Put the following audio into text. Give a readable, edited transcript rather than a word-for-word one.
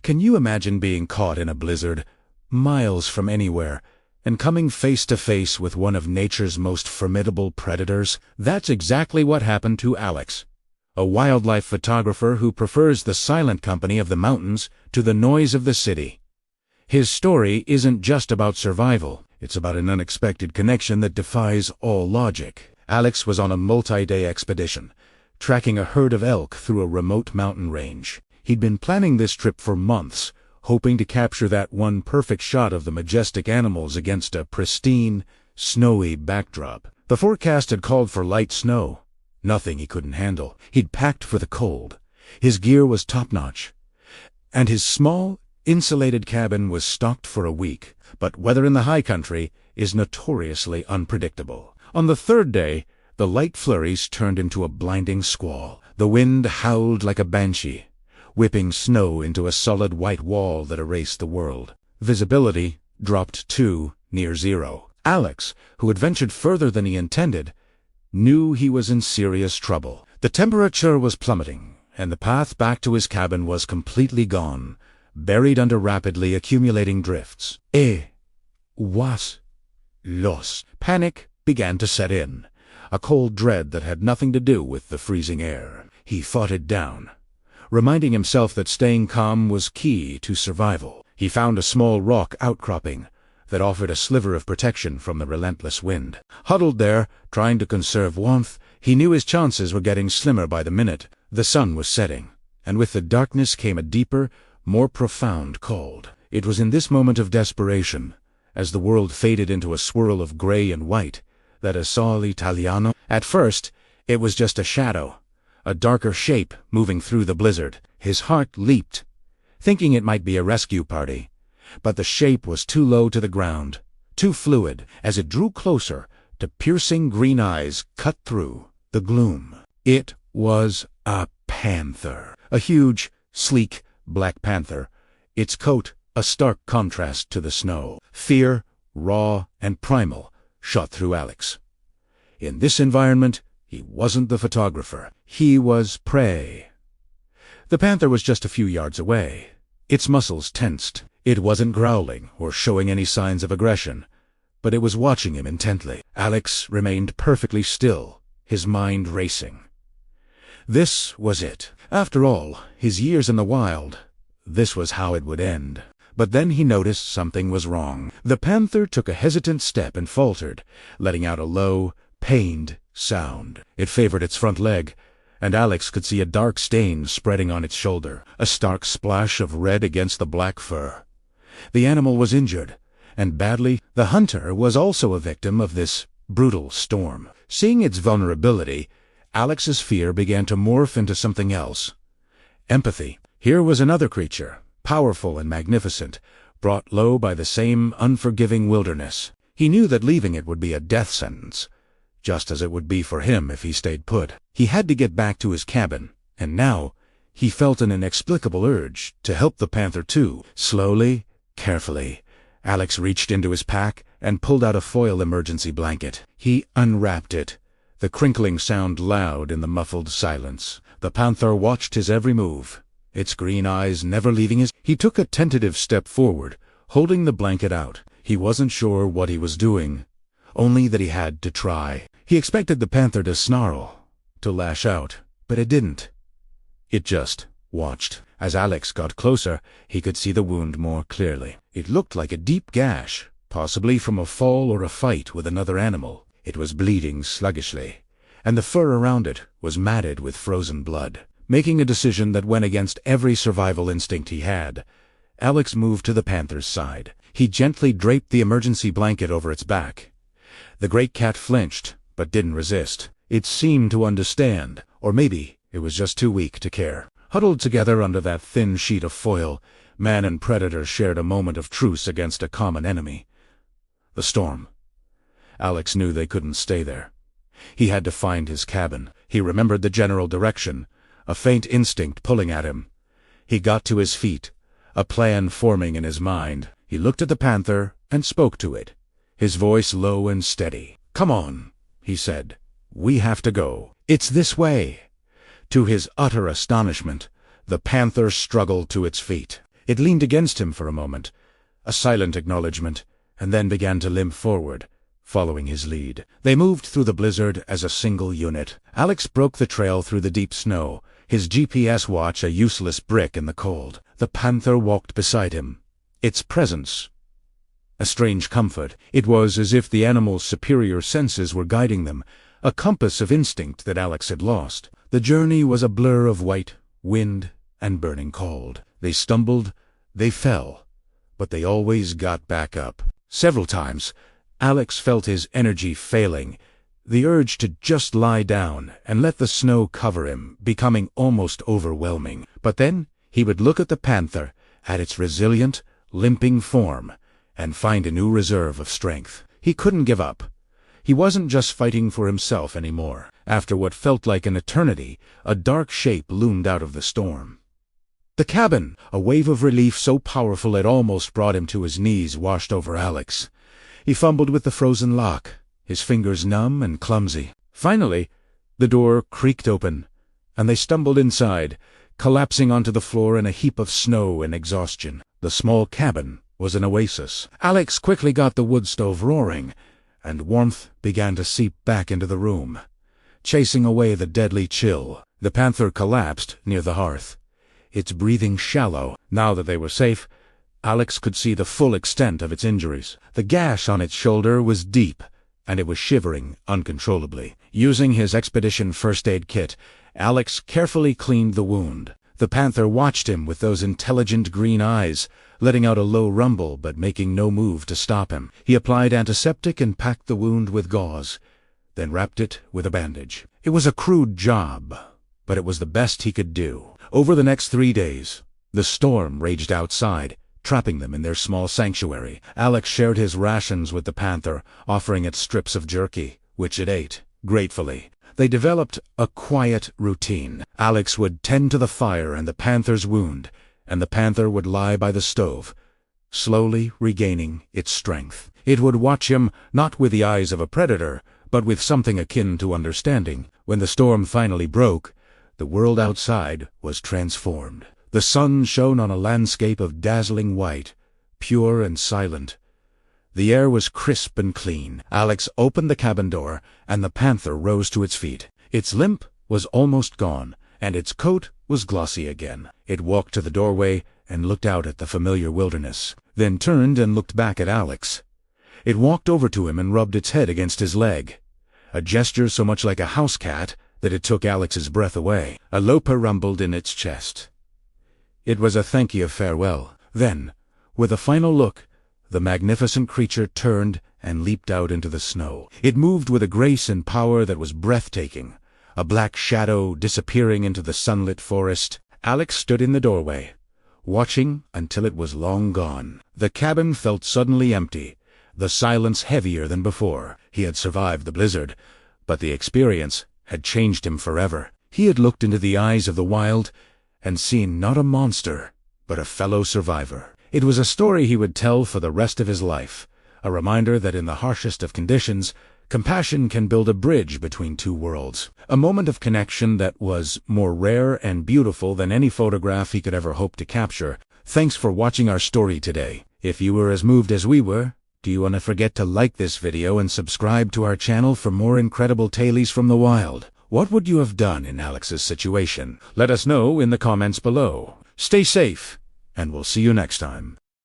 Can you imagine being caught in a blizzard, miles from anywhere, and coming face to face with one of nature's most formidable predators? That's exactly what happened to Alex, a wildlife photographer who prefers the silent company of the mountains to the noise of the city. His story isn't just about survival, it's about an unexpected connection that defies all logic. Alex was on a multi-day expedition, tracking a herd of elk through a remote mountain range. He'd been planning this trip for months, hoping to capture that one perfect shot of the majestic animals against a pristine, snowy backdrop. The forecast had called for light snow, nothing he couldn't handle. He'd packed for the cold. His gear was top-notch, and his small, insulated cabin was stocked for a week. But weather in the high country is notoriously unpredictable. On the third day, the light flurries turned into a blinding squall. The wind howled like a banshee, whipping snow into a solid white wall that erased the world. Visibility dropped to near zero. Alex, who had ventured further than he intended, knew he was in serious trouble. The temperature was plummeting, and the path back to his cabin was completely gone, buried under rapidly accumulating drifts. Was lost. Panic began to set in, a cold dread that had nothing to do with the freezing air. He fought it down, reminding himself that staying calm was key to survival. He found a small rock outcropping that offered a sliver of protection from the relentless wind. Huddled there, trying to conserve warmth, he knew his chances were getting slimmer by the minute. The sun was setting, and with the darkness came a deeper, more profound cold. It was in this moment of desperation, as the world faded into a swirl of gray and white, that a Sol Italiano. At first, it was just a shadow, a darker shape moving through the blizzard. His heart leaped, thinking it might be a rescue party. But the shape was too low to the ground, too fluid. As it drew closer, the piercing green eyes cut through the gloom. It was a panther, a huge, sleek black panther, its coat a stark contrast to the snow. Fear, raw and primal, shot through Alex. In this environment, he wasn't the photographer. He was prey. The panther was just a few yards away. Its muscles tensed. It wasn't growling or showing any signs of aggression, but it was watching him intently. Alex remained perfectly still, his mind racing. This was it. After all, his years in the wild, this was how it would end. But then he noticed something was wrong. The panther took a hesitant step and faltered, letting out a low, pained sound. It favored its front leg, and Alex could see a dark stain spreading on its shoulder, a stark splash of red against the black fur. The animal was injured, and badly. The hunter was also a victim of this brutal storm. Seeing its vulnerability, Alex's fear began to morph into something else. Empathy. Here was another creature, powerful and magnificent, brought low by the same unforgiving wilderness. He knew that leaving it would be a death sentence, just as it would be for him if he stayed put. He had to get back to his cabin, and now he felt an inexplicable urge to help the panther too. Slowly, carefully, Alex reached into his pack and pulled out a foil emergency blanket. He unwrapped it, the crinkling sound loud in the muffled silence. The panther watched his every move, its green eyes never leaving his. He took a tentative step forward, holding the blanket out. He wasn't sure what he was doing, only that he had to try. He expected the panther to snarl, to lash out, but it didn't. It just watched. As Alex got closer, he could see the wound more clearly. It looked like a deep gash, possibly from a fall or a fight with another animal. It was bleeding sluggishly, and the fur around it was matted with frozen blood. Making a decision that went against every survival instinct he had, Alex moved to the panther's side. He gently draped the emergency blanket over its back. The great cat flinched, but didn't resist. It seemed to understand, or maybe it was just too weak to care. Huddled together under that thin sheet of foil, man and predator shared a moment of truce against a common enemy. The storm. Alex knew they couldn't stay there. He had to find his cabin. He remembered the general direction, a faint instinct pulling at him. He got to his feet, a plan forming in his mind. He looked at the panther and spoke to it, his voice low and steady. "Come on," he said. "We have to go. It's this way." To his utter astonishment, the panther struggled to its feet. It leaned against him for a moment, a silent acknowledgement, and then began to limp forward, following his lead. They moved through the blizzard as a single unit. Alex broke the trail through the deep snow, his GPS watch a useless brick in the cold. The Panther walked beside him, its presence a strange comfort. It was as if the animal's superior senses were guiding them, a compass of instinct that Alex had lost. The journey was a blur of white, wind, and burning cold. They stumbled, they fell, but they always got back up. Several times, Alex felt his energy failing, the urge to just lie down and let the snow cover him, becoming almost overwhelming. But then he would look at the Panther, at its resilient, limping form, and find a new reserve of strength. He couldn't give up. He wasn't just fighting for himself anymore. After what felt like an eternity, a dark shape loomed out of the storm. The cabin! A wave of relief so powerful it almost brought him to his knees washed over Alex. He fumbled with the frozen lock, his fingers numb and clumsy. Finally, the door creaked open, and they stumbled inside, collapsing onto the floor in a heap of snow and exhaustion. The small cabin was an oasis. Alex quickly got the wood stove roaring, and warmth began to seep back into the room, chasing away the deadly chill. The Panther collapsed near the hearth, its breathing shallow. Now that they were safe, Alex could see the full extent of its injuries. The gash on its shoulder was deep, and it was shivering uncontrollably. Using his expedition first aid kit, Alex carefully cleaned the wound. The Panther watched him with those intelligent green eyes, letting out a low rumble but making no move to stop him. He applied antiseptic and packed the wound with gauze, then wrapped it with a bandage. It was a crude job, but it was the best he could do. Over the next 3 days, the storm raged outside, trapping them in their small sanctuary. Alex shared his rations with the Panther, offering it strips of jerky, which it ate gratefully. They developed a quiet routine. Alex would tend to the fire and the Panther's wound, and the Panther would lie by the stove, slowly regaining its strength. It would watch him not with the eyes of a predator, but with something akin to understanding. When the storm finally broke, the world outside was transformed. The sun shone on a landscape of dazzling white, pure and silent. The air was crisp and clean. Alex opened the cabin door, and the Panther rose to its feet. Its limp was almost gone, and its coat was glossy again. It walked to the doorway and looked out at the familiar wilderness, then turned and looked back at Alex. It walked over to him and rubbed its head against his leg, a gesture so much like a house cat that it took Alex's breath away. A lopa rumbled in its chest. It was a thank you farewell. Then, with a final look, the magnificent creature turned and leaped out into the snow. It moved with a grace and power that was breathtaking, a black shadow disappearing into the sunlit forest. Alex stood in the doorway, watching until it was long gone. The cabin felt suddenly empty, the silence heavier than before. He had survived the blizzard, but the experience had changed him forever. He had looked into the eyes of the wild and seen not a monster, but a fellow survivor. It was a story he would tell for the rest of his life, a reminder that in the harshest of conditions, compassion can build a bridge between two worlds, a moment of connection that was more rare and beautiful than any photograph he could ever hope to capture. Thanks for watching our story today. If you were as moved as we were, do you want to forget to like this video and subscribe to our channel for more incredible tales from the wild? What would you have done in Alex's situation? Let us know in the comments below. Stay safe, and we'll see you next time.